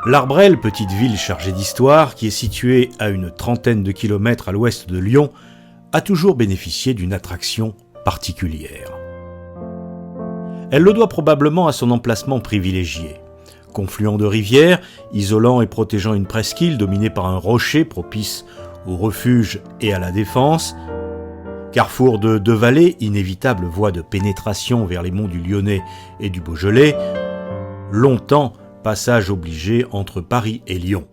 L'Arbrel, petite ville chargée d'histoire, qui est située à une trentaine de kilomètres à l'ouest de Lyon, a toujours bénéficié d'une attraction particulière. Elle le doit probablement à son emplacement privilégié. Confluent de rivières, isolant et protégeant une presqu'île dominée par un rocher propice au refuge et à la défense, carrefour de deux vallées, inévitable voie de pénétration vers les monts du Lyonnais et du Beaujolais, longtemps passage obligé entre Paris et Lyon.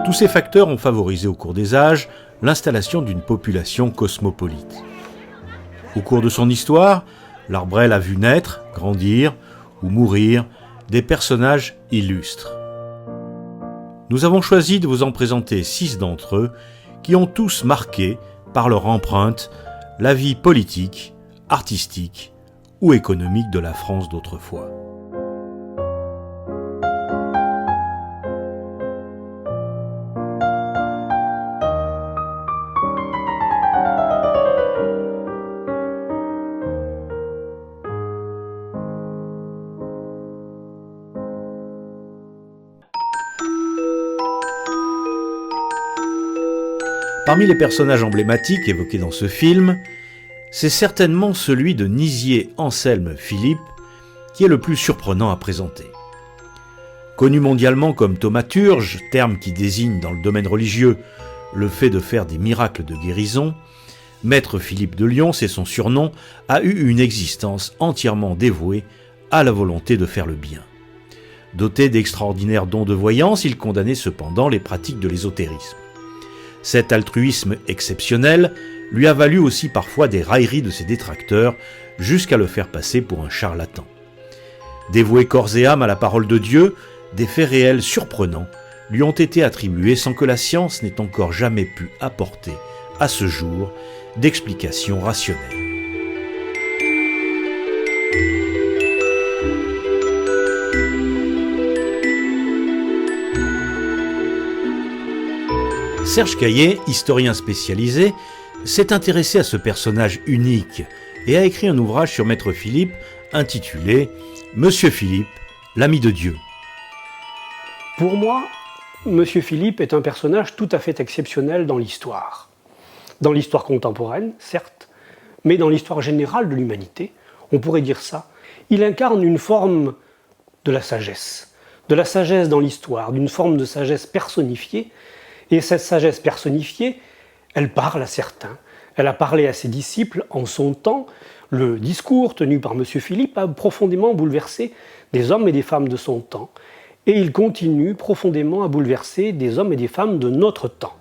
Tous ces facteurs ont favorisé au cours des âges l'installation d'une population cosmopolite. Au cours de son histoire, l'Arbrel a vu naître, grandir ou mourir des personnages illustres. Nous avons choisi de vous en présenter 6 d'entre eux qui ont tous marqué, par leur empreinte, la vie politique, artistique ou économique de la France d'autrefois. Parmi les personnages emblématiques évoqués dans ce film, c'est certainement celui de Nizier Anselme Philippe qui est le plus surprenant à présenter. Connu mondialement comme thaumaturge, terme qui désigne dans le domaine religieux le fait de faire des miracles de guérison, Maître Philippe de Lyon, c'est son surnom, a eu une existence entièrement dévouée à la volonté de faire le bien. Doté d'extraordinaires dons de voyance, il condamnait cependant les pratiques de l'ésotérisme. Cet altruisme exceptionnel lui a valu aussi parfois des railleries de ses détracteurs, jusqu'à le faire passer pour un charlatan. Dévoué corps et âme à la parole de Dieu, des faits réels surprenants lui ont été attribués sans que la science n'ait encore jamais pu apporter, à ce jour, d'explications rationnelles. Serge Caillé, historien spécialisé, s'est intéressé à ce personnage unique et a écrit un ouvrage sur Maître Philippe intitulé « Monsieur Philippe, l'ami de Dieu ». Pour moi, Monsieur Philippe est un personnage tout à fait exceptionnel dans l'histoire. Dans l'histoire contemporaine, certes, mais dans l'histoire générale de l'humanité, on pourrait dire ça. Il incarne une forme de la sagesse dans l'histoire, d'une forme de sagesse personnifiée. Et cette sagesse personnifiée, elle parle à certains. Elle a parlé à ses disciples en son temps. Le discours tenu par M. Philippe a profondément bouleversé des hommes et des femmes de son temps. Et il continue profondément à bouleverser des hommes et des femmes de notre temps.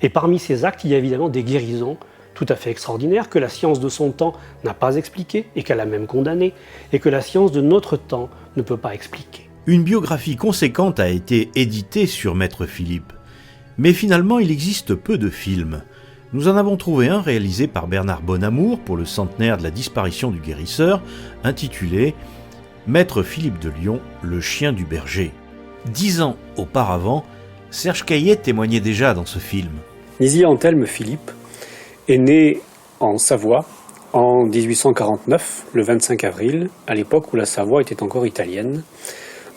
Et parmi ces actes, il y a évidemment des guérisons tout à fait extraordinaires que la science de son temps n'a pas expliquées et qu'elle a même condamnées, et que la science de notre temps ne peut pas expliquer. Une biographie conséquente a été éditée sur Maître Philippe. Mais finalement, il existe peu de films. Nous en avons trouvé un réalisé par Bernard Bonamour pour le centenaire de la disparition du guérisseur, intitulé « Maître Philippe de Lyon, le chien du berger ». 10 ans auparavant, Serge Caillé témoignait déjà dans ce film. Nizier Anselme Philippe est né en Savoie en 1849, le 25 avril, à l'époque où la Savoie était encore italienne,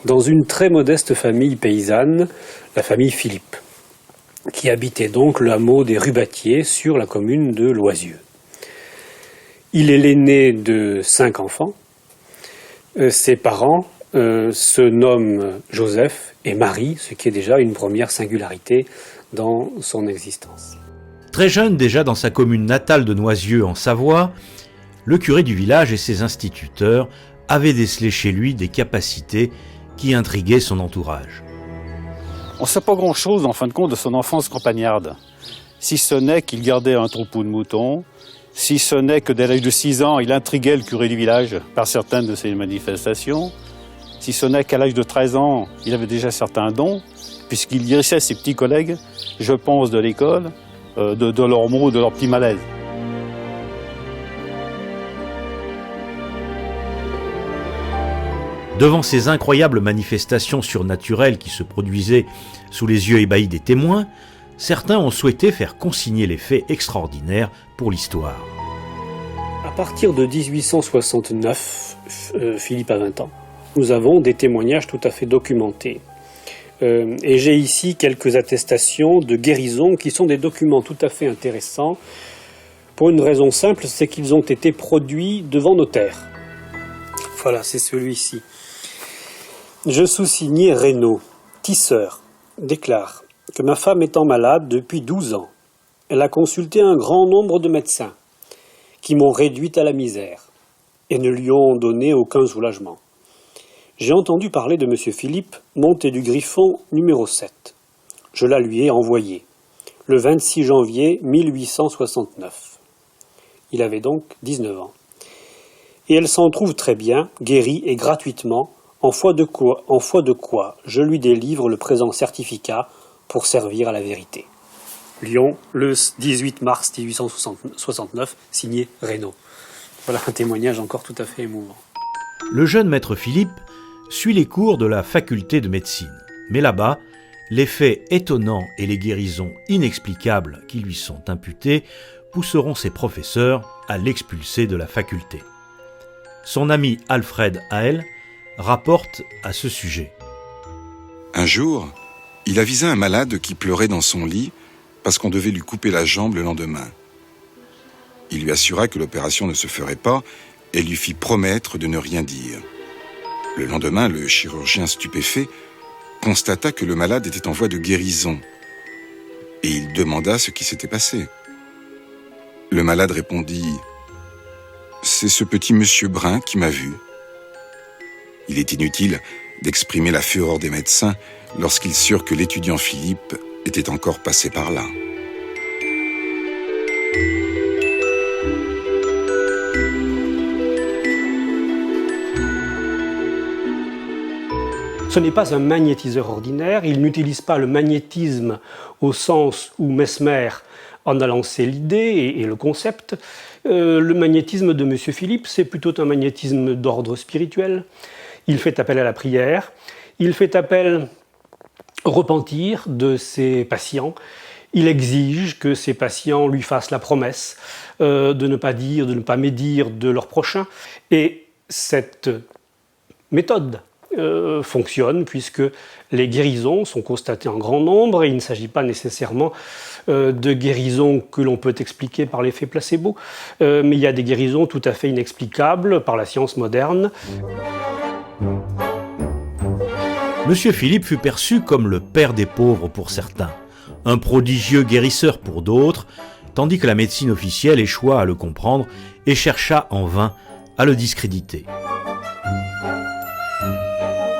dans une très modeste famille paysanne, la famille Philippe, qui habitait donc le hameau des Rubatiers sur la commune de Loisieux. Il est l'aîné de 5 enfants. Ses parents se nomment Joseph et Marie, ce qui est déjà une première singularité dans son existence. Très jeune déjà dans sa commune natale de Noisieux en Savoie, le curé du village et ses instituteurs avaient décelé chez lui des capacités qui intriguaient son entourage. On ne sait pas grand-chose, en fin de compte, de son enfance campagnarde. Si ce n'est qu'il gardait un troupeau de moutons, si ce n'est que dès l'âge de 6 ans, il intriguait le curé du village par certaines de ses manifestations, si ce n'est qu'à l'âge de 13 ans, il avait déjà certains dons, puisqu'il dirigait ses petits collègues, je pense, de l'école, de leurs mots, de leurs petits malaises. Devant ces incroyables manifestations surnaturelles qui se produisaient sous les yeux ébahis des témoins, certains ont souhaité faire consigner les faits extraordinaires pour l'histoire. À partir de 1869, Philippe a 20 ans. Nous avons des témoignages tout à fait documentés. Et j'ai ici quelques attestations de guérison qui sont des documents tout à fait intéressants pour une raison simple, c'est qu'ils ont été produits devant notaire. Voilà, c'est celui-ci. Je sous-signé Reynaud, tisseur, déclare que ma femme étant malade depuis 12 ans, elle a consulté un grand nombre de médecins qui m'ont réduite à la misère et ne lui ont donné aucun soulagement. J'ai entendu parler de M. Philippe, monté du Griffon numéro 7. Je la lui ai envoyée, le 26 janvier 1869. Il avait donc 19 ans. Et elle s'en trouve très bien, guérie et gratuitement, en foi de quoi je lui délivre le présent certificat pour servir à la vérité. Lyon, le 18 mars 1869, signé Reynaud. Voilà un témoignage encore tout à fait émouvant. Le jeune maître Philippe suit les cours de la faculté de médecine. Mais là-bas, les faits étonnants et les guérisons inexplicables qui lui sont imputés pousseront ses professeurs à l'expulser de la faculté. Son ami Alfred Hael rapporte à ce sujet. Un jour, il avisa un malade qui pleurait dans son lit parce qu'on devait lui couper la jambe le lendemain. Il lui assura que l'opération ne se ferait pas et lui fit promettre de ne rien dire. Le lendemain, le chirurgien stupéfait constata que le malade était en voie de guérison et il demanda ce qui s'était passé. Le malade répondit « C'est ce petit monsieur brun qui m'a vu ». Il est inutile d'exprimer la fureur des médecins lorsqu'ils surent que l'étudiant Philippe était encore passé par là. Ce n'est pas un magnétiseur ordinaire, il n'utilise pas le magnétisme au sens où Mesmer en a lancé l'idée et le concept. Le magnétisme de M. Philippe, c'est plutôt un magnétisme d'ordre spirituel. Il fait appel à la prière, il fait appel au repentir de ses patients. Il exige que ses patients lui fassent la promesse de ne pas dire, de ne pas médire de leur prochain. Et cette méthode fonctionne puisque les guérisons sont constatées en grand nombre et il ne s'agit pas nécessairement de guérisons que l'on peut expliquer par l'effet placebo, mais il y a des guérisons tout à fait inexplicables par la science moderne. Monsieur Philippe fut perçu comme le père des pauvres pour certains, un prodigieux guérisseur pour d'autres, tandis que la médecine officielle échoua à le comprendre et chercha en vain à le discréditer.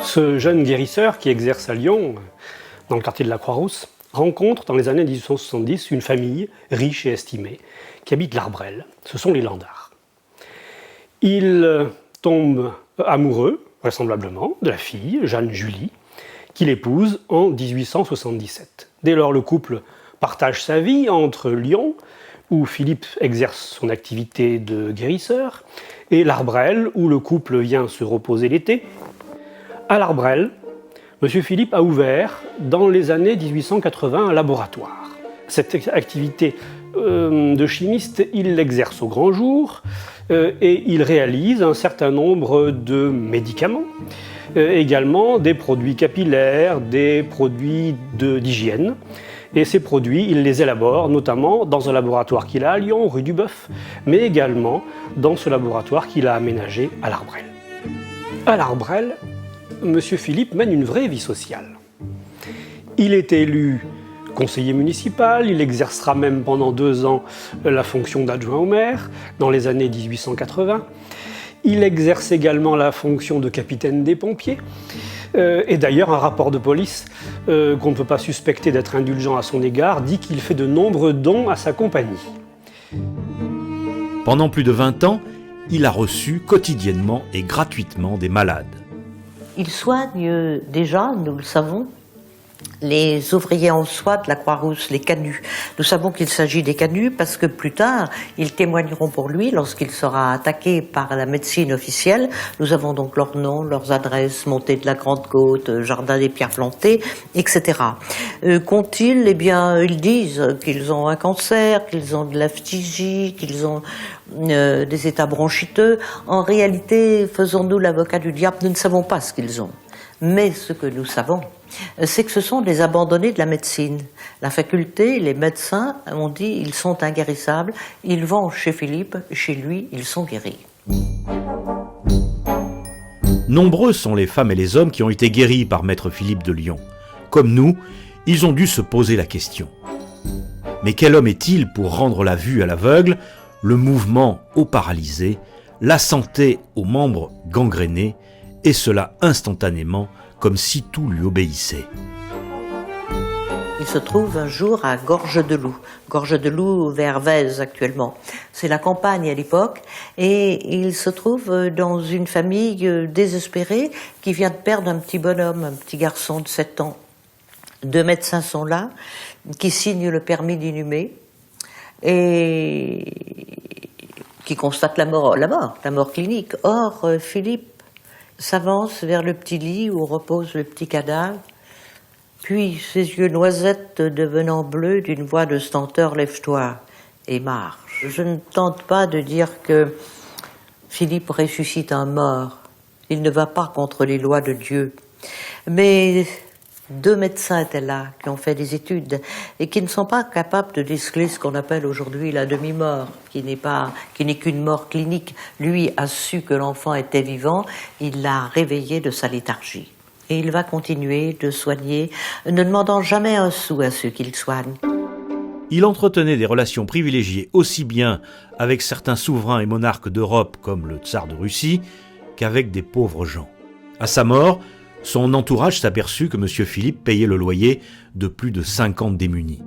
Ce jeune guérisseur qui exerce à Lyon, dans le quartier de la Croix-Rousse, rencontre dans les années 1870 une famille riche et estimée qui habite l'Arbrel. Ce sont les Landard. Il tombe amoureux, vraisemblablement, de la fille, Jeanne-Julie, qu'il épouse en 1877. Dès lors, le couple partage sa vie entre Lyon, où Philippe exerce son activité de guérisseur, et l'Arbrel, où le couple vient se reposer l'été. À l'Arbrel, M. Philippe a ouvert, dans les années 1880, un laboratoire. Cette activité de chimiste, il l'exerce au grand jour et il réalise un certain nombre de médicaments, également des produits capillaires, des produits d'hygiène. Et ces produits, il les élabore notamment dans un laboratoire qu'il a à Lyon, rue du Bœuf, mais également dans ce laboratoire qu'il a aménagé à l'Arbrel. À l'Arbrel, M. Philippe mène une vraie vie sociale. Il est élu conseiller municipal, il exercera même pendant 2 ans la fonction d'adjoint au maire dans les années 1880. Il exerce également la fonction de capitaine des pompiers. Et d'ailleurs, un rapport de police qu'on ne peut pas suspecter d'être indulgent à son égard dit qu'il fait de nombreux dons à sa compagnie. Pendant plus de 20 ans, il a reçu quotidiennement et gratuitement des malades. Il soigne déjà, nous le savons, les ouvriers en soie de la Croix-Rousse, les canuts. Nous savons qu'il s'agit des canuts parce que plus tard, ils témoigneront pour lui lorsqu'il sera attaqué par la médecine officielle. Nous avons donc leurs noms, leurs adresses, Montée de la Grande Côte, Jardin des Pierres Plantées, etc. Qu'ont-ils? Eh bien, ils disent qu'ils ont un cancer, qu'ils ont de la phtisie, qu'ils ont des états bronchiteux. En réalité, faisons-nous l'avocat du diable, nous ne savons pas ce qu'ils ont. Mais ce que nous savons, c'est que ce sont des abandonnés de la médecine. La faculté, les médecins ont dit ils sont inguérissables, ils vont chez Philippe, chez lui, ils sont guéris. Nombreux sont les femmes et les hommes qui ont été guéris par Maître Philippe de Lyon. Comme nous, ils ont dû se poser la question. Mais quel homme est-il pour rendre la vue à l'aveugle, le mouvement au paralysé, la santé aux membres gangrénés, et cela instantanément, comme si tout lui obéissait. Il se trouve un jour à Gorge-de-Loup vers Vèze actuellement. C'est la campagne à l'époque, et il se trouve dans une famille désespérée qui vient de perdre un petit bonhomme, un petit garçon de 7 ans. 2 médecins sont là, qui signent le permis d'inhumer, et qui constatent la mort clinique. Or, Philippe s'avance vers le petit lit où repose le petit cadavre, puis ses yeux noisettes devenant bleus d'une voix de stenteur, lève-toi et marche. Je ne tente pas de dire que Philippe ressuscite un mort. Il ne va pas contre les lois de Dieu. Mais 2 médecins étaient là, qui ont fait des études, et qui ne sont pas capables de déceler ce qu'on appelle aujourd'hui la demi-mort, qui n'est qu'une mort clinique. Lui a su que l'enfant était vivant, il l'a réveillé de sa léthargie. Et il va continuer de soigner, ne demandant jamais un sou à ceux qu'il soigne. Il entretenait des relations privilégiées aussi bien avec certains souverains et monarques d'Europe comme le tsar de Russie, qu'avec des pauvres gens. À sa mort, son entourage s'aperçut que M. Philippe payait le loyer de plus de 50 démunis.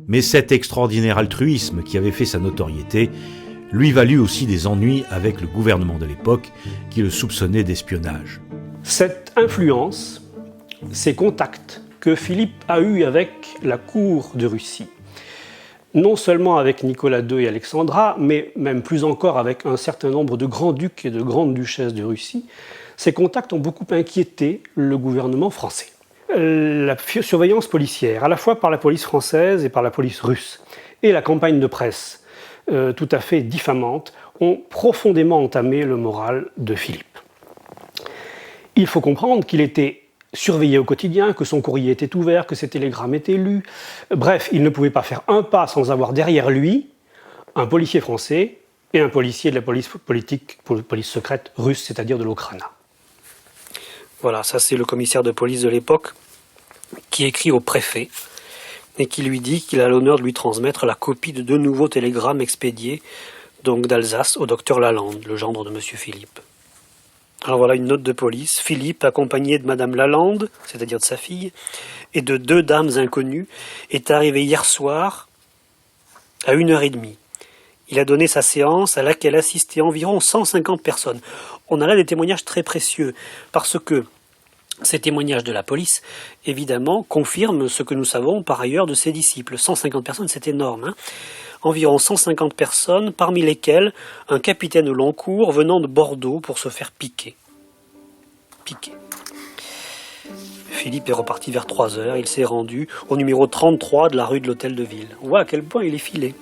Mais cet extraordinaire altruisme qui avait fait sa notoriété lui valut aussi des ennuis avec le gouvernement de l'époque qui le soupçonnait d'espionnage. Cette influence, ces contacts que Philippe a eus avec la cour de Russie, non seulement avec Nicolas II et Alexandra, mais même plus encore avec un certain nombre de grands-ducs et de grandes-duchesses de Russie, ces contacts ont beaucoup inquiété le gouvernement français. La surveillance policière, à la fois par la police française et par la police russe, et la campagne de presse tout à fait diffamante, ont profondément entamé le moral de Philippe. Il faut comprendre qu'il était surveillé au quotidien, que son courrier était ouvert, que ses télégrammes étaient lus. Bref, il ne pouvait pas faire un pas sans avoir derrière lui un policier français et un policier de la police secrète russe, c'est-à-dire de l'Okhrana. Voilà, ça c'est le commissaire de police de l'époque qui écrit au préfet et qui lui dit qu'il a l'honneur de lui transmettre la copie de 2 nouveaux télégrammes expédiés donc d'Alsace au docteur Lalande, le gendre de M. Philippe. Alors voilà une note de police. Philippe, accompagné de Madame Lalande, c'est-à-dire de sa fille, et de 2 dames inconnues, est arrivé hier soir à 1h30. Il a donné sa séance à laquelle assistaient environ 150 personnes. On a là des témoignages très précieux, parce que ces témoignages de la police, évidemment, confirment ce que nous savons par ailleurs de ses disciples. 150 personnes, c'est énorme, hein. Environ 150 personnes, parmi lesquelles un capitaine au long cours venant de Bordeaux pour se faire piquer. Philippe est reparti vers 3h, il s'est rendu au numéro 33 de la rue de l'Hôtel de Ville. On voit à quel point il est filé.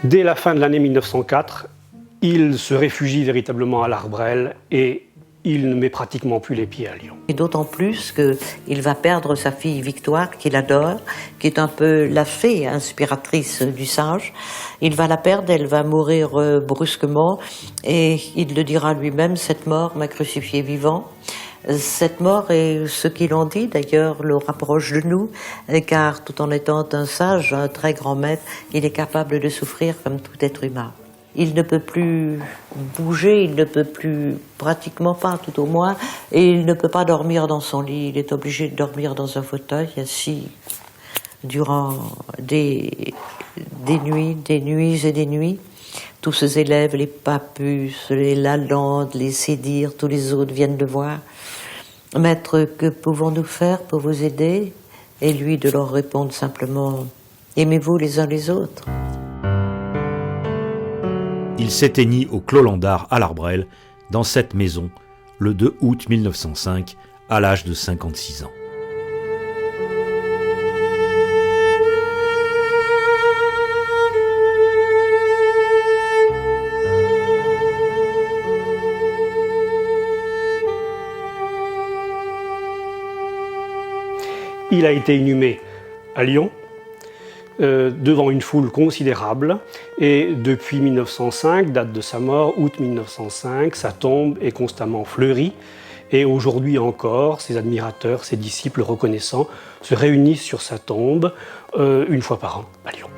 Dès la fin de l'année 1904, il se réfugie véritablement à l'Arbrel et il ne met pratiquement plus les pieds à Lyon. Et d'autant plus qu'il va perdre sa fille Victoire, qu'il adore, qui est un peu la fée inspiratrice du sage. Il va la perdre, elle va mourir brusquement, et il le dira lui-même, cette mort m'a crucifié vivant. Cette mort, et ce qu'il en dit d'ailleurs, le rapproche de nous, car tout en étant un sage, un très grand maître, il est capable de souffrir comme tout être humain. Il ne peut plus bouger, il ne peut plus, pratiquement pas tout au moins, et il ne peut pas dormir dans son lit. Il est obligé de dormir dans un fauteuil, assis, durant des nuits et des nuits. Tous ses élèves, les Papus, les Lalande, les Sédir, tous les autres viennent le voir. « Maître, que pouvons-nous faire pour vous aider ?» Et lui de leur répondre simplement « Aimez-vous les uns les autres ?» Il s'éteignit au Clos Landard à l'Arbrel, dans cette maison, le 2 août 1905, à l'âge de 56 ans. Il a été inhumé à Lyon, devant une foule considérable, et depuis 1905, date de sa mort, août 1905, sa tombe est constamment fleurie, et aujourd'hui encore, ses admirateurs, ses disciples reconnaissants se réunissent sur sa tombe une fois par an à Lyon.